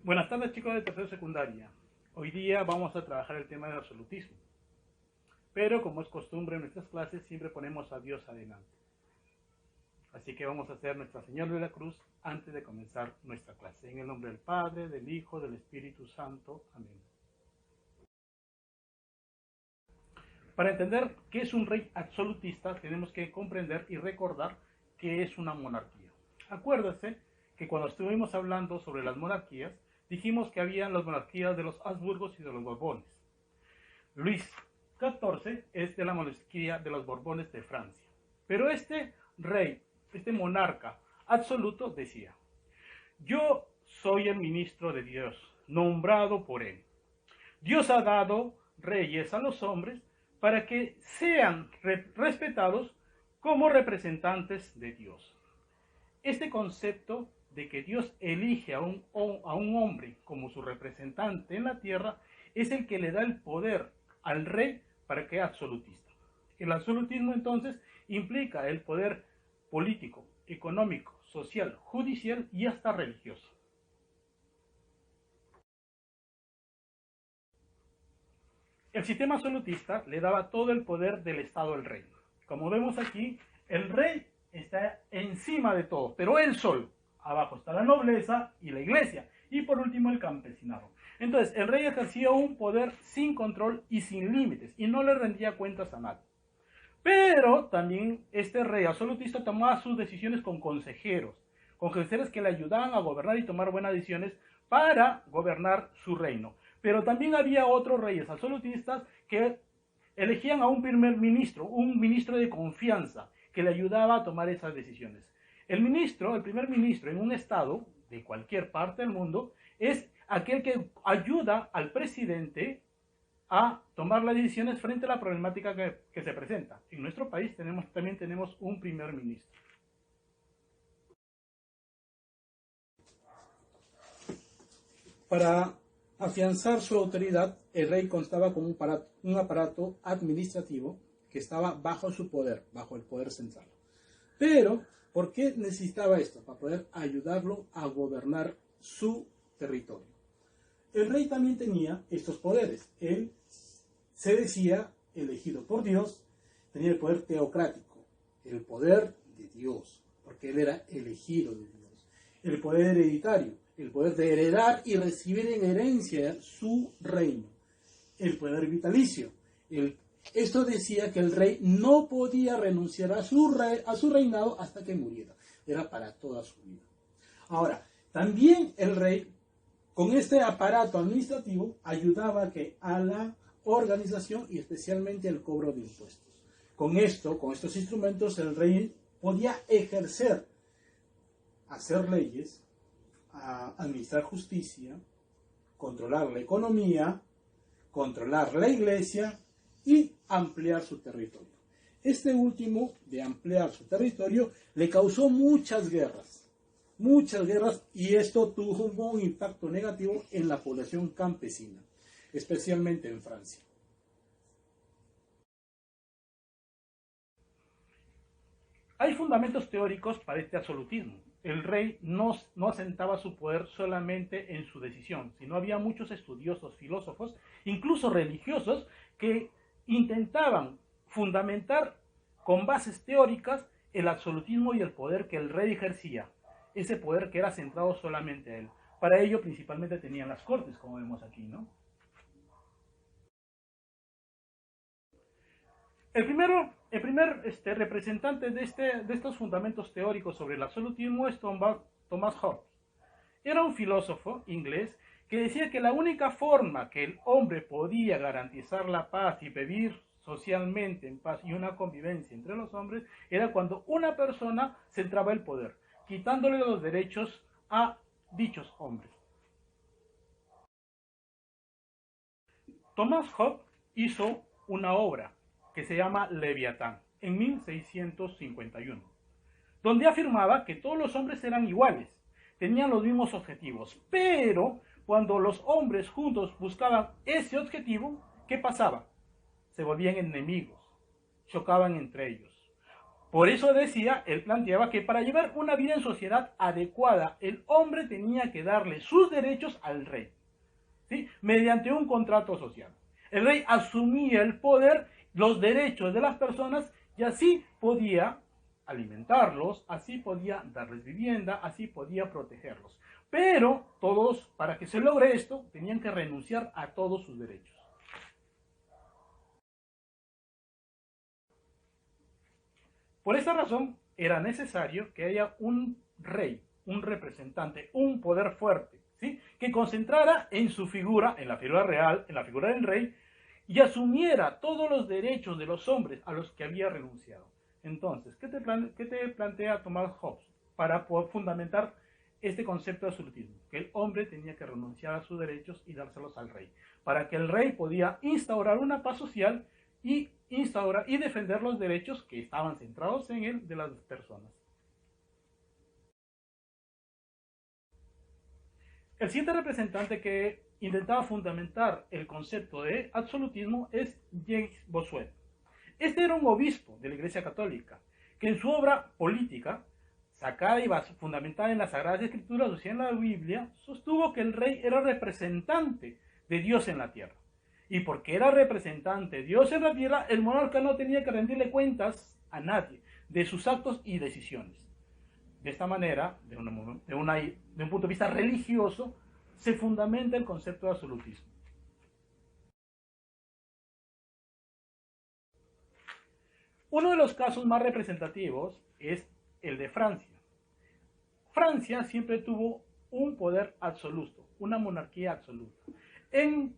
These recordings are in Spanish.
Buenas tardes, chicos de tercera secundaria. Hoy día vamos a trabajar el tema del absolutismo. Pero como es costumbre en nuestras clases, siempre ponemos a Dios adelante. Así que vamos a hacer nuestra señal de la cruz antes de comenzar nuestra clase. En el nombre del Padre, del Hijo, del Espíritu Santo. Amén. Para entender qué es un rey absolutista, tenemos que comprender y recordar qué es una monarquía. Acuérdense que cuando estuvimos hablando sobre las monarquías, dijimos que había las monarquías de los Habsburgos y de los Borbones. Luis XIV es de la monarquía de los Borbones de Francia. Pero este rey, este monarca absoluto decía: yo soy el ministro de Dios, nombrado por él. Dios ha dado reyes a los hombres para que sean respetados como representantes de Dios. Este concepto de que Dios elige a un hombre como su representante en la tierra es el que le da el poder al rey para que sea absolutista. El absolutismo entonces implica el poder político, económico, social, judicial y hasta religioso. El sistema absolutista le daba todo el poder del Estado al rey. Como vemos aquí, el rey está encima de todo, pero él solo. Abajo está la nobleza y la iglesia. Y por último el campesinado. Entonces, el rey ejercía un poder sin control y sin límites, y no le rendía cuentas a nadie. Pero también este rey absolutista tomaba sus decisiones con consejeros que le ayudaban a gobernar y tomar buenas decisiones para gobernar su reino. Pero también había otros reyes absolutistas que elegían a un primer ministro, un ministro de confianza, que le ayudaba a tomar esas decisiones. El primer ministro en un estado de cualquier parte del mundo, es aquel que ayuda al presidente a tomar las decisiones frente a la problemática que se presenta. En nuestro país también tenemos un primer ministro. Para afianzar su autoridad, el rey constaba con un aparato administrativo que estaba bajo su poder, bajo el poder central. Pero, ¿por qué necesitaba esto? Para poder ayudarlo a gobernar su territorio. El rey también tenía estos poderes. Él se decía elegido por Dios, tenía el poder teocrático, el poder de Dios, porque él era elegido de Dios. El poder hereditario, el poder de heredar y recibir en herencia su reino. El poder vitalicio. Esto decía que el rey no podía renunciar a su reinado hasta que muriera. Era para toda su vida. Ahora, también el rey, con este aparato administrativo, ayudaba a la organización y especialmente el cobro de impuestos. Con estos instrumentos, el rey podía ejercer, hacer leyes, administrar justicia, controlar la economía, controlar la iglesia y ampliar su territorio. Este último, de ampliar su territorio, le causó muchas guerras, y esto tuvo un impacto negativo en la población campesina, especialmente en Francia. Hay fundamentos teóricos para este absolutismo. El rey no asentaba su poder solamente en su decisión, sino había muchos estudiosos, filósofos, incluso religiosos, que intentaban fundamentar con bases teóricas el absolutismo y el poder que el rey ejercía, ese poder que era centrado solamente a él. Para ello principalmente tenían las cortes, como vemos aquí, ¿no? El primer representante de estos fundamentos teóricos sobre el absolutismo es Thomas Hobbes. Era un filósofo inglés que decía que la única forma que el hombre podía garantizar la paz y vivir socialmente en paz y una convivencia entre los hombres era cuando una persona centraba el poder, quitándole los derechos a dichos hombres. Thomas Hobbes hizo una obra que se llama Leviatán, en 1651, donde afirmaba que todos los hombres eran iguales, tenían los mismos objetivos, pero cuando los hombres juntos buscaban ese objetivo, ¿qué pasaba? Se volvían enemigos, chocaban entre ellos. Por eso decía, él planteaba que para llevar una vida en sociedad adecuada, el hombre tenía que darle sus derechos al rey, ¿sí? Mediante un contrato social. El rey asumía el poder, los derechos de las personas y así podía alimentarlos, así podía darles vivienda, así podía protegerlos. Pero todos, para que se logre esto, tenían que renunciar a todos sus derechos. Por esa razón, era necesario que haya un rey, un representante, un poder fuerte, ¿sí? Que concentrara en su figura, en la figura real, en la figura del rey, y asumiera todos los derechos de los hombres a los que había renunciado. Entonces, ¿qué te plantea Thomas Hobbes para poder fundamentar este concepto de absolutismo? Que el hombre tenía que renunciar a sus derechos y dárselos al rey, para que el rey podía instaurar una paz social y instaurar y defender los derechos que estaban centrados en él de las personas. El siguiente representante que intentaba fundamentar el concepto de absolutismo es James Bossuet. Este era un obispo de la Iglesia Católica, que en su obra política, sacada y fundamentada en las Sagradas Escrituras, o sea, en la Biblia, sostuvo que el rey era representante de Dios en la tierra. Y porque era representante de Dios en la tierra, el monarca no tenía que rendirle cuentas a nadie de sus actos y decisiones. De esta manera, de un punto de vista religioso, se fundamenta el concepto de absolutismo. Uno de los casos más representativos es el de Francia. Francia siempre tuvo un poder absoluto, una monarquía absoluta, en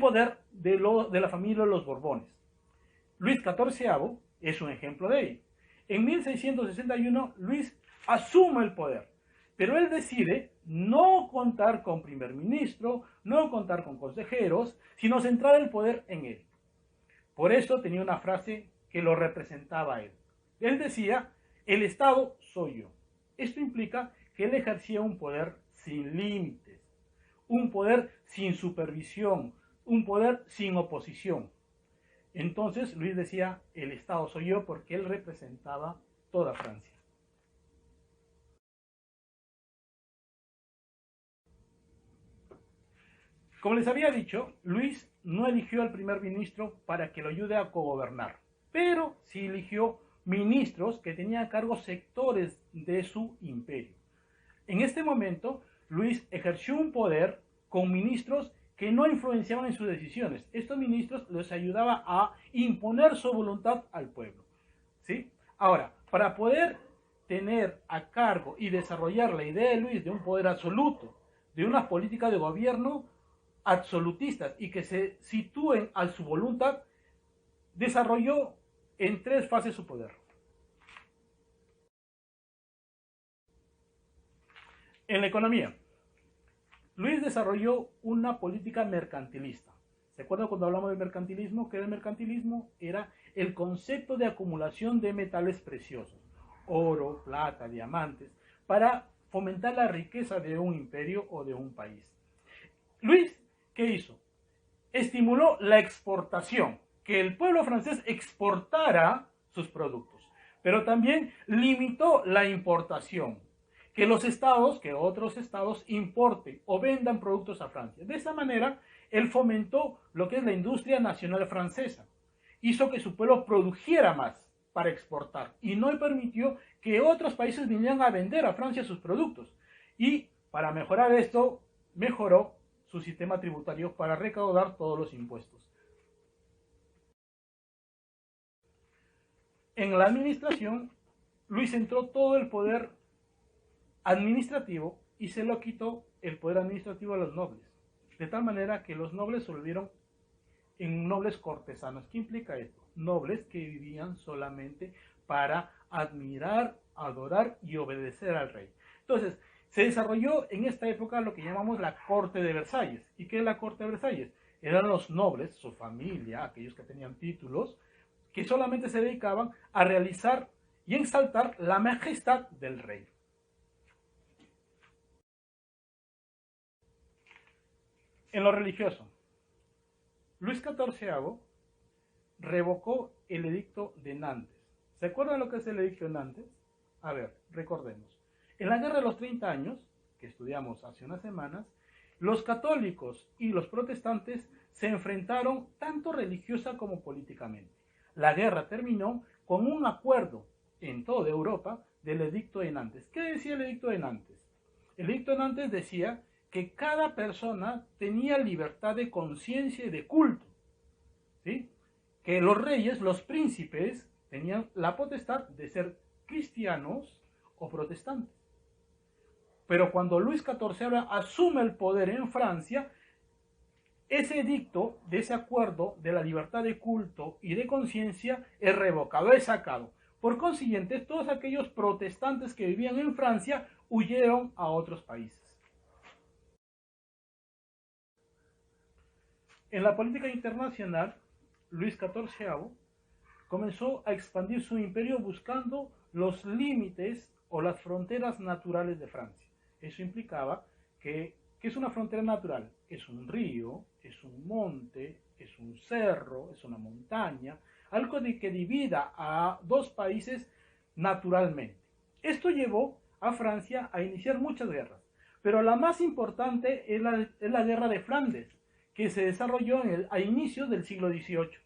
poder de la familia de los Borbones. Luis XIV es un ejemplo de ello. En 1661, Luis asume el poder, pero él decide no contar con primer ministro, no contar con consejeros, sino centrar el poder en él. Por eso tenía una frase que lo representaba a él. Él decía, el Estado soy yo. Esto implica que él ejercía un poder sin límites, un poder sin supervisión, un poder sin oposición. Entonces Luis decía, el Estado soy yo, porque él representaba toda Francia. Como les había dicho, Luis no eligió al primer ministro para que lo ayude a cogobernar, pero sí eligió ministros que tenían a cargo sectores de su imperio. En este momento, Luis ejerció un poder con ministros que no influenciaban en sus decisiones. Estos ministros les ayudaban a imponer su voluntad al pueblo, ¿sí? Ahora, para poder tener a cargo y desarrollar la idea de Luis de un poder absoluto, de una política de gobierno absolutistas y que se sitúen a su voluntad, desarrolló en 3 fases su poder. En la economía, Luis desarrolló una política mercantilista. ¿Se acuerdan cuando hablamos del mercantilismo? ¿Qué era el mercantilismo? Era el concepto de acumulación de metales preciosos, oro, plata, diamantes, para fomentar la riqueza de un imperio o de un país. Luis, ¿qué hizo? Estimuló la exportación, que el pueblo francés exportara sus productos, pero también limitó la importación, que los estados, que otros estados importen o vendan productos a Francia. De esa manera, él fomentó lo que es la industria nacional francesa, hizo que su pueblo produjera más para exportar y no permitió que otros países vinieran a vender a Francia sus productos. Y para mejorar esto, mejoró su sistema tributario para recaudar todos los impuestos. En la administración, Luis centró todo el poder administrativo y se lo quitó el poder administrativo a los nobles, de tal manera que los nobles se volvieron en nobles cortesanos. ¿Qué implica esto? Nobles que vivían solamente para admirar, adorar y obedecer al rey. Entonces, se desarrolló en esta época lo que llamamos la corte de Versalles. ¿Y qué es la corte de Versalles? Eran los nobles, su familia, aquellos que tenían títulos, que solamente se dedicaban a realizar y exaltar la majestad del rey. En lo religioso, Luis XIV revocó el edicto de Nantes. ¿Se acuerdan lo que es el edicto de Nantes? A ver, recordemos. En la Guerra de los 30 años, que estudiamos hace unas semanas, los católicos y los protestantes se enfrentaron tanto religiosa como políticamente. La guerra terminó con un acuerdo en toda Europa del edicto de Nantes. ¿Qué decía el edicto de Nantes? El edicto de Nantes decía que cada persona tenía libertad de conciencia y de culto, ¿sí? Que los reyes, los príncipes, tenían la potestad de ser cristianos o protestantes. Pero cuando Luis XIV ahora asume el poder en Francia, ese edicto de ese acuerdo de la libertad de culto y de conciencia es revocado, es sacado. Por consiguiente, todos aquellos protestantes que vivían en Francia huyeron a otros países. En la política internacional, Luis XIV comenzó a expandir su imperio buscando los límites o las fronteras naturales de Francia. Eso implicaba que ¿qué es una frontera natural? Es un río, es un monte, es un cerro, es una montaña, algo de que divida a dos países naturalmente. Esto llevó a Francia a iniciar muchas guerras, pero la más importante es la guerra de Flandes, que se desarrolló a inicios del siglo XVIII.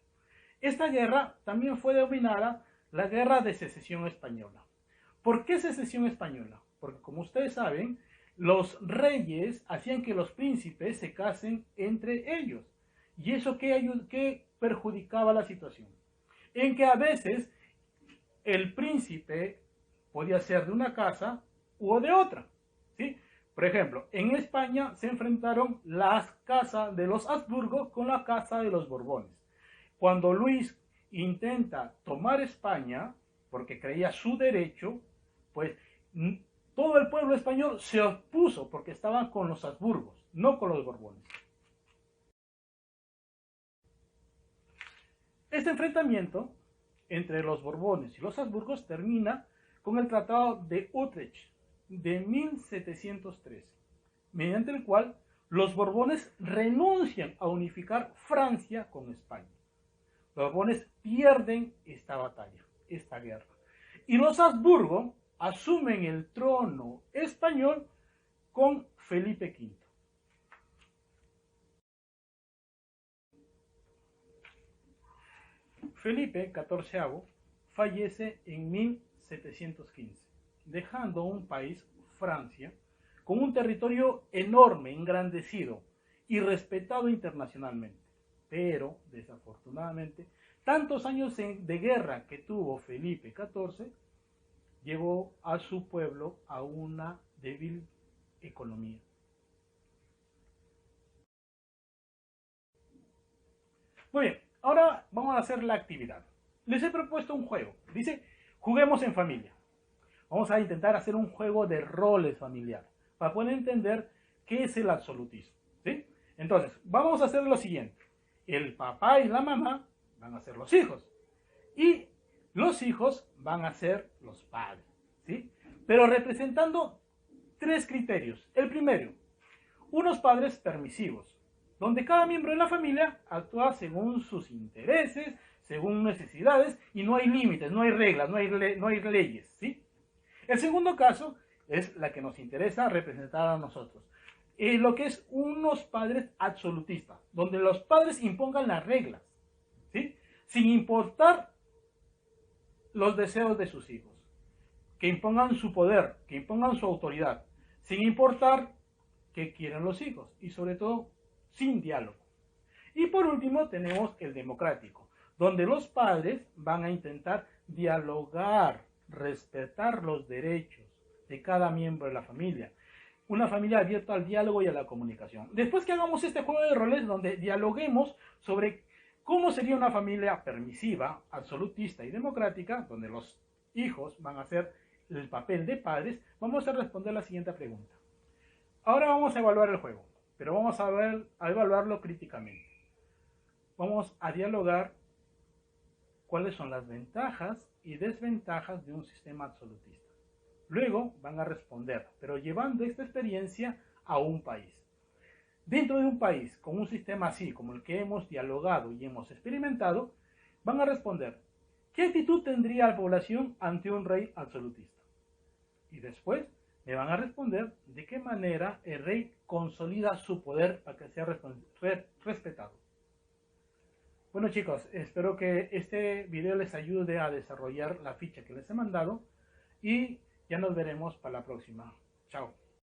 Esta guerra también fue denominada la Guerra de Secesión Española. ¿Por qué Secesión Española? Porque, como ustedes saben, los reyes hacían que los príncipes se casen entre ellos. ¿Y eso qué perjudicaba la situación? En que a veces el príncipe podía ser de una casa o de otra, ¿sí? Por ejemplo, en España se enfrentaron las casas de los Habsburgo con la casa de los Borbones. Cuando Luis intenta tomar España, porque creía su derecho, pues todo el pueblo español se opuso porque estaban con los Habsburgos, no con los Borbones. Este enfrentamiento entre los Borbones y los Habsburgos termina con el Tratado de Utrecht de 1713, mediante el cual los Borbones renuncian a unificar Francia con España. Los Borbones pierden esta batalla, esta guerra. Y los Habsburgo asumen el trono español con Felipe V. Felipe XIV fallece en 1715, dejando un país, Francia, con un territorio enorme, engrandecido y respetado internacionalmente. Pero, desafortunadamente, tantos años de guerra que tuvo Felipe XIV llevó a su pueblo a una débil economía. Muy bien, ahora vamos a hacer la actividad. Les he propuesto un juego. Dice, juguemos en familia. Vamos a intentar hacer un juego de roles familiar para poder entender qué es el absolutismo, ¿sí? Entonces, vamos a hacer lo siguiente. El papá y la mamá van a ser los hijos. Y los hijos van a ser los padres, ¿sí? Pero representando tres criterios. El primero, unos padres permisivos, donde cada miembro de la familia actúa según sus intereses, según necesidades, y no hay límites, no hay reglas, no hay leyes, ¿sí? El segundo caso es la que nos interesa representar a nosotros. Lo que es unos padres absolutistas, donde los padres impongan las reglas, ¿sí? Sin importar los deseos de sus hijos, que impongan su poder, que impongan su autoridad, sin importar qué quieren los hijos, y sobre todo, sin diálogo. Y por último tenemos el democrático, donde los padres van a intentar dialogar, respetar los derechos de cada miembro de la familia. Una familia abierta al diálogo y a la comunicación. Después que hagamos este juego de roles donde dialoguemos sobre cómo sería una familia permisiva, absolutista y democrática, donde los hijos van a hacer el papel de padres, vamos a responder la siguiente pregunta. Ahora vamos a evaluar el juego, pero vamos a evaluarlo críticamente. Vamos a dialogar cuáles son las ventajas y desventajas de un sistema absolutista. Luego van a responder, pero llevando esta experiencia a un país. Dentro de un país con un sistema así, como el que hemos dialogado y hemos experimentado, van a responder ¿Qué actitud tendría la población ante un rey absolutista? Y después me van a responder de qué manera el rey consolida su poder para que sea respetado. Bueno chicos, espero que este video les ayude a desarrollar la ficha que les he mandado y ya nos veremos para la próxima. Chao.